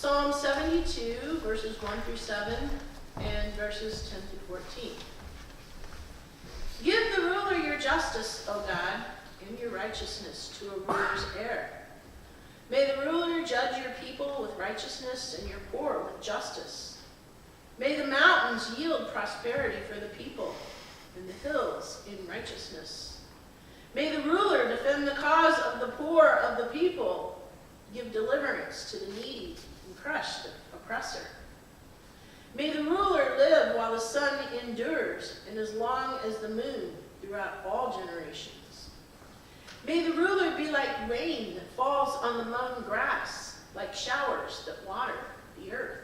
Psalm 72, verses 1 through 7, and verses 10 to 14. Give the ruler your justice, O God, and your righteousness to a ruler's heir. May the ruler judge your people with righteousness and your poor with justice. May the mountains yield prosperity for the people, and the hills in righteousness. May the ruler defend the cause of the poor of the people, give deliverance to the needy, and crush the oppressor. May the ruler live while the sun endures, and as long as the moon throughout all generations. May the ruler be like rain that falls on the mown grass, like showers that water the earth.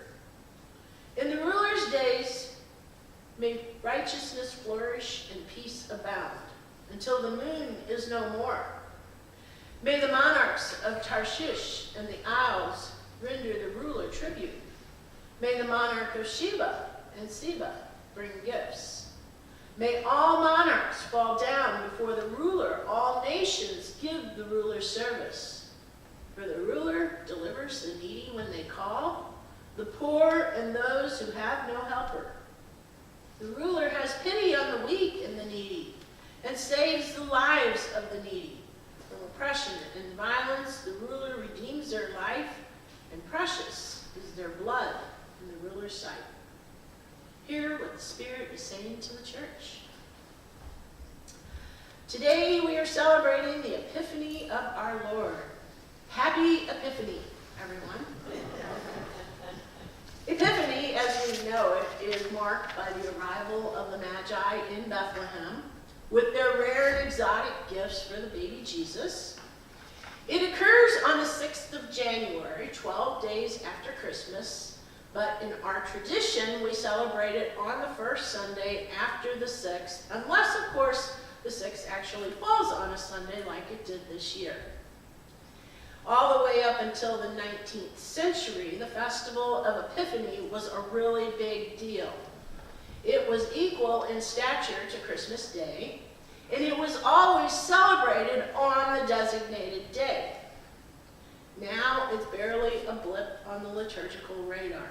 In the ruler's days, may righteousness flourish and peace abound, until the moon is no more. May the monarchs of Tarshish and the isles render the ruler tribute. May the monarch of Sheba and Seba bring gifts. May all monarchs fall down before the ruler. All nations give the ruler service. For the ruler delivers the needy when they call, the poor and those who have no helper. The ruler has pity on the weak and the needy, and saves the lives of the needy. From oppression and violence, the ruler redeems their life, and precious is their blood in the ruler's sight. Hear what the Spirit is saying to the church. Today we are celebrating the Epiphany of our Lord. Happy Epiphany, everyone. Epiphany, as we know it, is marked by the arrival of the Magi in Bethlehem with their rare and exotic gifts for the baby Jesus. It occurs on the 6th of January, 12 days after Christmas, but in our tradition, we celebrate it on the first Sunday after the 6th, unless, of course, the 6th actually falls on a Sunday like it did this year. All the way up until the 19th century, the festival of Epiphany was a really big deal. It was equal in stature to Christmas Day, and it was always celebrated on the designated day. Now it's barely a blip on the liturgical radar.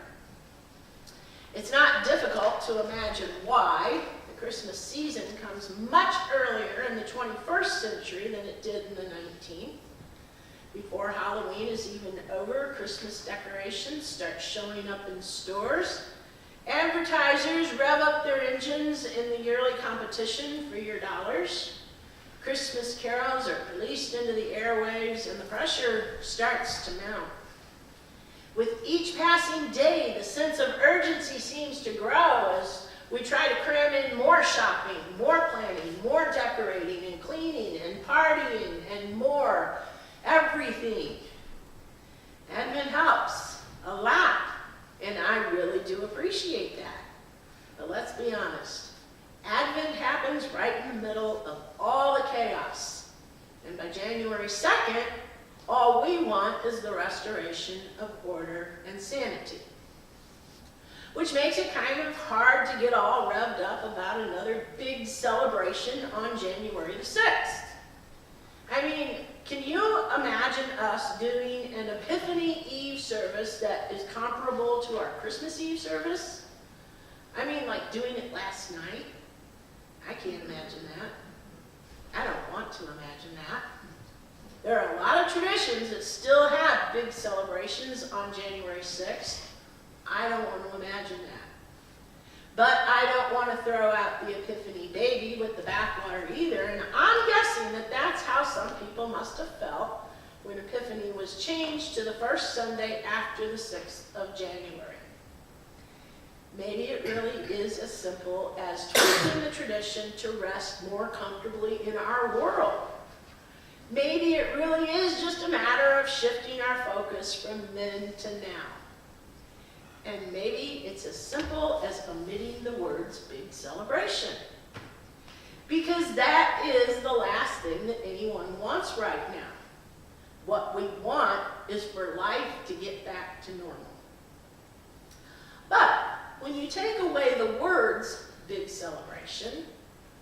It's not difficult to imagine why. The Christmas season comes much earlier in the 21st century than it did in the 19th. Before Halloween is even over, Christmas decorations start showing up in stores. Advertisers rev up their engines in the yearly competition for your dollars. Christmas carols are released into the airwaves, and the pressure starts to mount. With each passing day, the sense of urgency seems to grow as we try to cram in more shopping, more planning, more decorating and cleaning and partying and more. Everything. Advent helps a lot, and I really do appreciate that. But let's be honest. Advent happens right in the middle of all the chaos. And by January 2nd, all we want is the restoration of order and sanity. Which makes it kind of hard to get all revved up about another big celebration on January the 6th. I mean, can you imagine us doing an Epiphany Eve service that is comparable to our Christmas Eve service? I mean, like doing it last night? I can't imagine that. I don't want to imagine that. There are a lot of traditions that still have big celebrations on January 6th. I don't want to imagine that. But I don't want to throw out the Epiphany baby with the bathwater either, and I'm guessing that that's how some people must have felt when Epiphany was changed to the first Sunday after the 6th of January. Maybe it really is as simple as tweaking the tradition to rest more comfortably in our world. Maybe it really is just a matter of shifting our focus from then to now. And maybe it's as simple as omitting the words big celebration. Because that is the last thing that anyone wants right now. What we want is for life to get back to normal. But when you take away the words big celebration,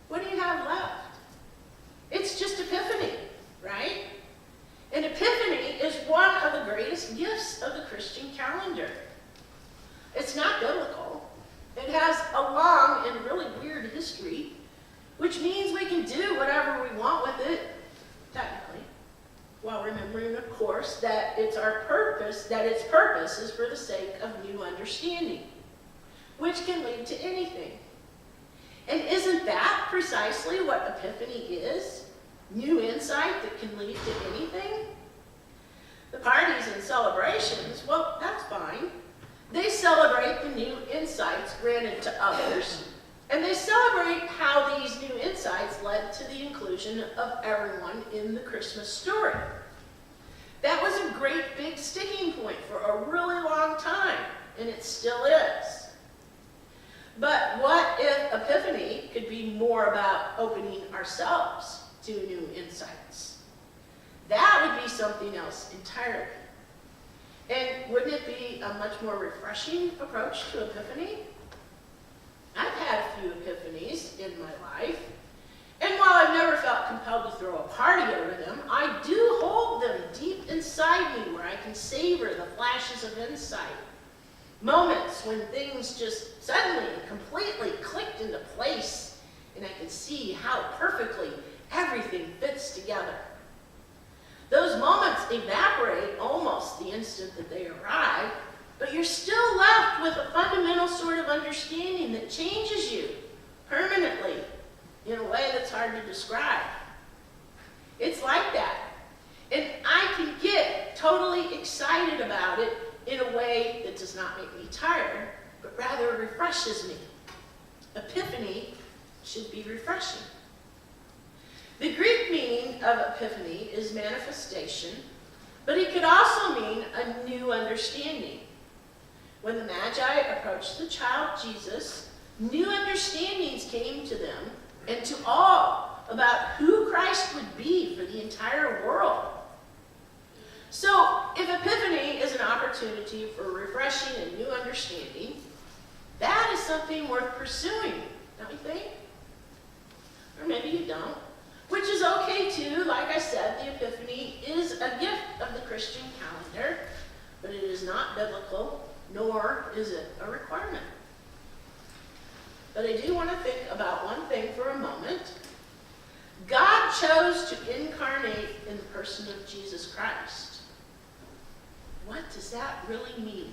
what do you have left? It's just Epiphany, right? And Epiphany is one of the greatest gifts of the Christian calendar. It's not biblical. It has a long and really weird history, which means we can do whatever we want with it, technically, while remembering, of course, that its purpose is for the sake of new understanding, which can lead to anything. And isn't that precisely what Epiphany is? New insight that can lead to anything? The parties and celebrations, well, that's fine. They celebrate the new insights granted to others, and they celebrate how these new insights led to the inclusion of everyone in the Christmas story. That was a great big sticking point for a really long time, and it still is. But what if Epiphany could be more about opening ourselves to new insights? That would be something else entirely. And wouldn't it be a much more refreshing approach to Epiphany? I've had a few epiphanies in my life, and while I've never felt compelled to throw a party over them, I do hold them deep inside me where I can savor the flashes of insight. Moments when things just suddenly and completely clicked into place, and I can see how perfectly everything fits together. Those moments evaporate almost the instant that they arrive, but you're still left with a fundamental sort of understanding that changes you permanently in a way that's hard to describe. It's like that. And I can get totally excited about it in a way that does not make me tired, but rather refreshes me. Epiphany should be refreshing. The Greek meaning of epiphany is manifestation, but it could also mean a new understanding. When the Magi approached the child Jesus, new understandings came to them and to all about who Christ would be for the entire world. So, if Epiphany is an opportunity for refreshing and new understanding, that is something worth pursuing, don't you think? Or maybe you don't. Which is okay too. Like I said, the Epiphany is a gift of the Christian calendar, but it is not biblical, nor is it a requirement. But I do want to think about one thing for a moment. God chose to incarnate in the person of Jesus Christ. What does that really mean?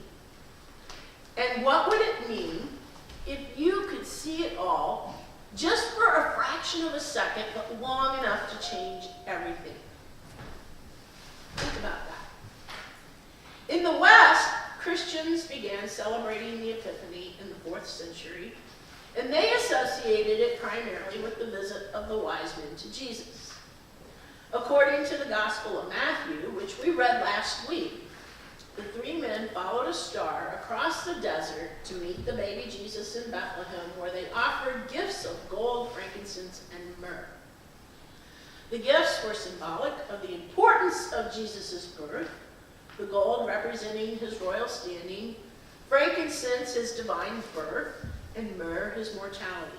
And what would it mean if you could see it all just for a fraction of a second, but long enough to change everything? Think about that. In the West, Christians began celebrating the Epiphany in the 4th century, and they associated it primarily with the visit of the wise men to Jesus. According to the Gospel of Matthew, which we read last week, the 3 men followed a star across the desert to meet the baby Jesus in Bethlehem, where they offered gifts of gold, frankincense, and myrrh. The gifts were symbolic of the importance of Jesus' birth, the gold representing his royal standing, frankincense his divine birth, and myrrh his mortality.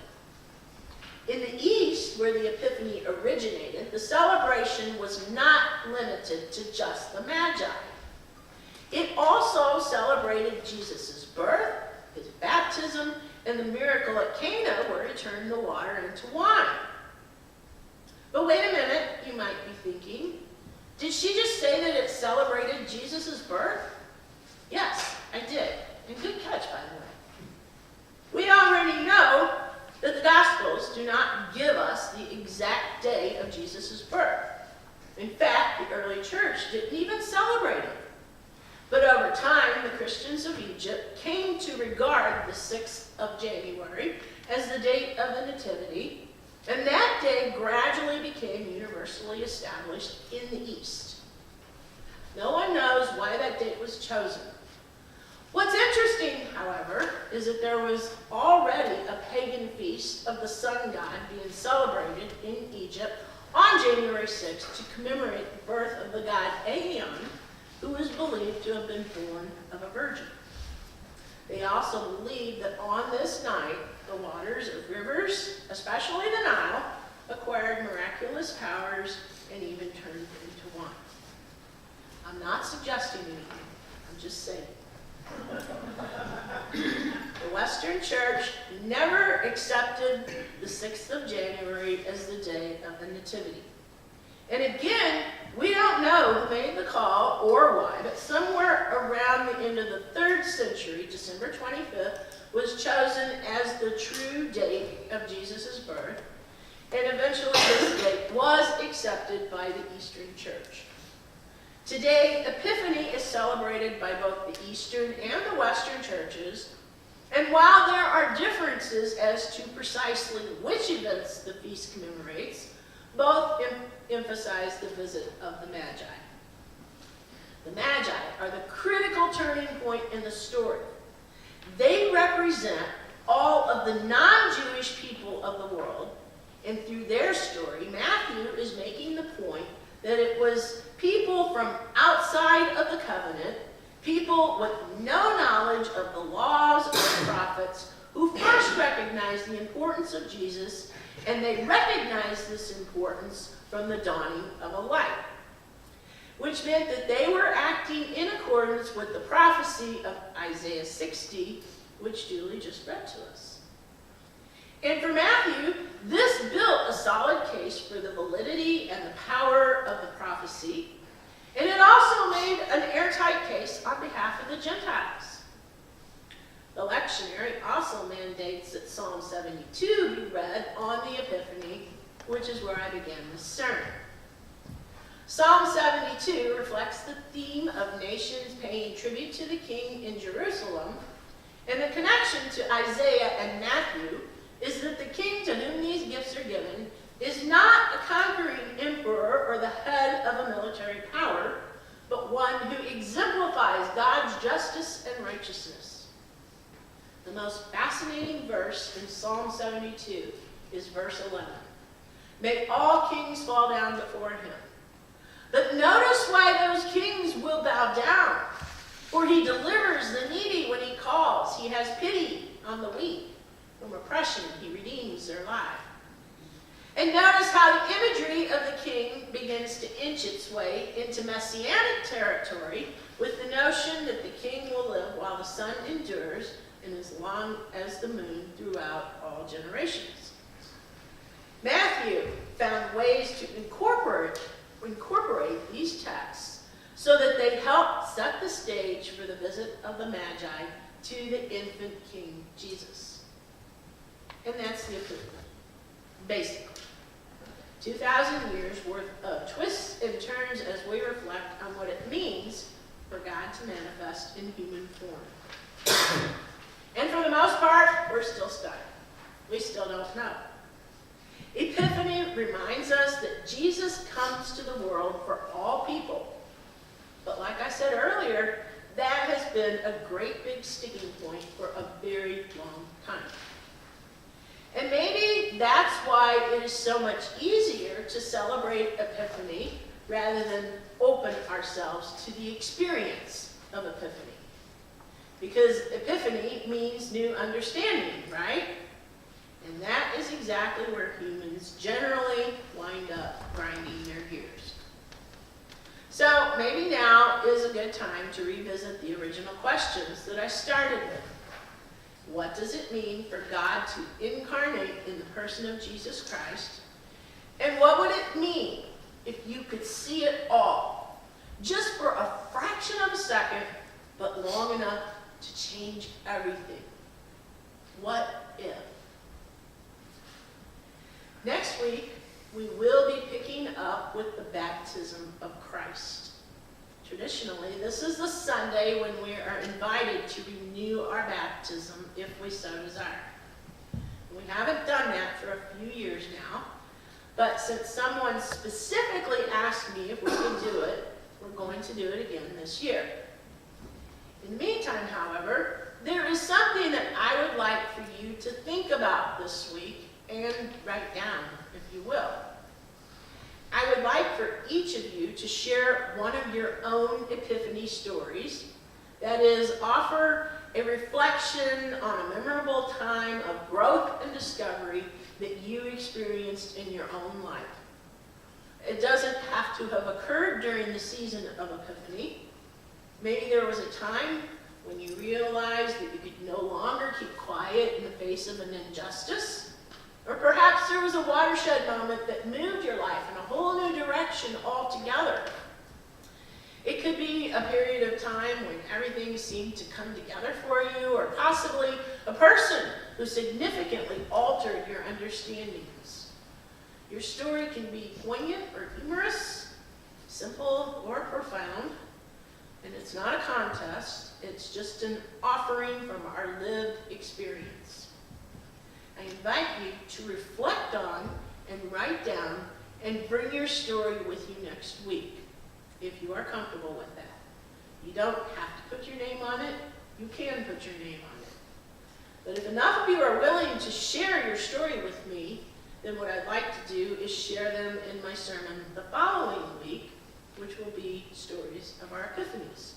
In the East, where the Epiphany originated, the celebration was not limited to just the Magi. It also celebrated Jesus' birth, his baptism, and the miracle at Cana where he turned the water into wine. But wait a minute, you might be thinking, did she just say that it celebrated Jesus' birth? Yes, I did. And good catch, by the way. We already know that the Gospels do not give us the exact day of Jesus' birth. In fact, the early church didn't even celebrate it. But over time, the Christians of Egypt came to regard the 6th of January as the date of the Nativity, and that day gradually became universally established in the East. No one knows why that date was chosen. What's interesting, however, is that there was already a pagan feast of the sun god being celebrated in Egypt on January 6th to commemorate the birth of the god Aeon, who is believed to have been born of a virgin. They also believe that on this night, the waters of rivers, especially the Nile, acquired miraculous powers and even turned into wine. I'm not suggesting anything, I'm just saying. Western Church never accepted the 6th of January as the day of the Nativity. And again, we don't know who made the call or why, but somewhere around the end of the 3rd century, December 25th, was chosen as the true date of Jesus' birth, and eventually this date was accepted by the Eastern Church. Today, Epiphany is celebrated by both the Eastern and the Western churches, and while there are differences as to precisely which events the feast commemorates, both emphasize the visit of the Magi. The Magi are the critical turning point in the story. They represent all of the non-Jewish people of the world, and through their story, Matthew is making the point that it was people from outside of the covenant, people with no knowledge of the laws or the prophets, who first recognized the importance of Jesus, and they recognized this importance from the dawning of a light, which meant that they were acting in accordance with the prophecy of Isaiah 60, which Julie just read to us. And for Matthew, this built a solid case for the validity and the power of the prophecy, and it also made an airtight case on behalf of the Gentiles. The lectionary also mandates that Psalm 72 be read on the Epiphany, which is where I began this sermon. Psalm 72 reflects the theme of nations paying tribute to the king in Jerusalem, and the connection to Isaiah and Matthew is that the king to whom these gifts are given is not a conquering emperor or the head of a military power, but one who exemplifies God's justice and righteousness. The most fascinating verse in Psalm 72 is verse 11. May all kings fall down before him. But notice why those kings will bow down. For he delivers the needy when he calls. He has pity on the weak. From oppression, he redeems their life. And notice how the imagery of the king begins to inch its way into messianic territory with the notion that the king will live while the sun endures and as long as the moon throughout all generations. Matthew found ways to incorporate these texts so that they help set the stage for the visit of the Magi to the infant King Jesus. And that's the Epiphany, basically. 2,000 years worth of twists and turns as we reflect on what it means for God to manifest in human form. And for the most part, we're still stuck. We still don't know. Epiphany reminds us that Jesus comes to the world for all people. But like I said earlier, that has been a great big sticking point for a very long time. And maybe that's why it is so much easier to celebrate Epiphany rather than open ourselves to the experience of Epiphany. Because Epiphany means new understanding, right? And that is exactly where humans generally wind up grinding their gears. So maybe now is a good time to revisit the original questions that I started with. What does it mean for God to incarnate in the person of Jesus Christ? And what would it mean if you could see it all, just for a fraction of a second, but long enough to change everything? What if? Next week, we will be picking up with the baptism of Christ. Traditionally, this is the Sunday when we are invited to renew our baptism if we so desire. We haven't done that for a few years now, but since someone specifically asked me if we could do it, we're going to do it again this year. In the meantime, however, there is something that I would like for you to think about this week and write down, if you will. I would like for each of you to share one of your own Epiphany stories. That is, offer a reflection on a memorable time of growth and discovery that you experienced in your own life. It doesn't have to have occurred during the season of Epiphany. Maybe there was a time when you realized that you could no longer keep quiet in the face of an injustice, or perhaps there was a watershed moment that moved your life in a whole new direction altogether. It could be a period of time when everything seemed to come together for you, or possibly a person who significantly altered your understandings. Your story can be poignant or humorous, simple or profound, and it's not a contest, it's just an offering from our lived experience. I invite you to reflect on and write down and bring your story with you next week, if you are comfortable with that. You don't have to put your name on it, you can put your name on it. But if enough of you are willing to share your story with me, then what I'd like to do is share them in my sermon the following week, which will be stories of our Epiphanies.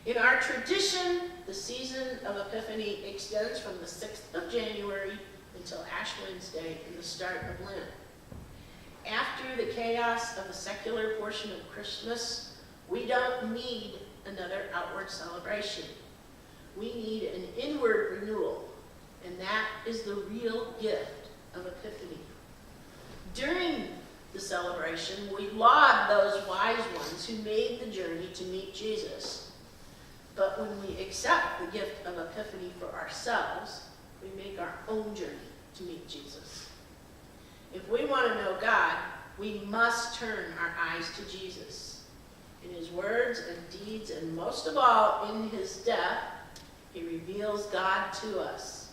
In our tradition, the season of Epiphany extends from the 6th of January until Ash Wednesday and the start of Lent. After the chaos of the secular portion of Christmas, we don't need another outward celebration. We need an inward renewal, and that is the real gift of Epiphany. During the celebration, we laud those wise ones who made the journey to meet Jesus. But when we accept the gift of Epiphany for ourselves, we make our own journey to meet Jesus. If we want to know God, we must turn our eyes to Jesus. In his words and deeds, and most of all in his death, he reveals God to us.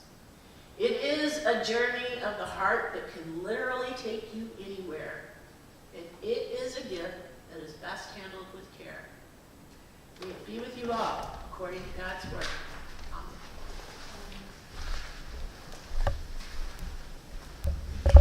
It is a journey of the heart that can literally take you anywhere. And it is a gift that is best handled with care. May it be with you all, according to God's word.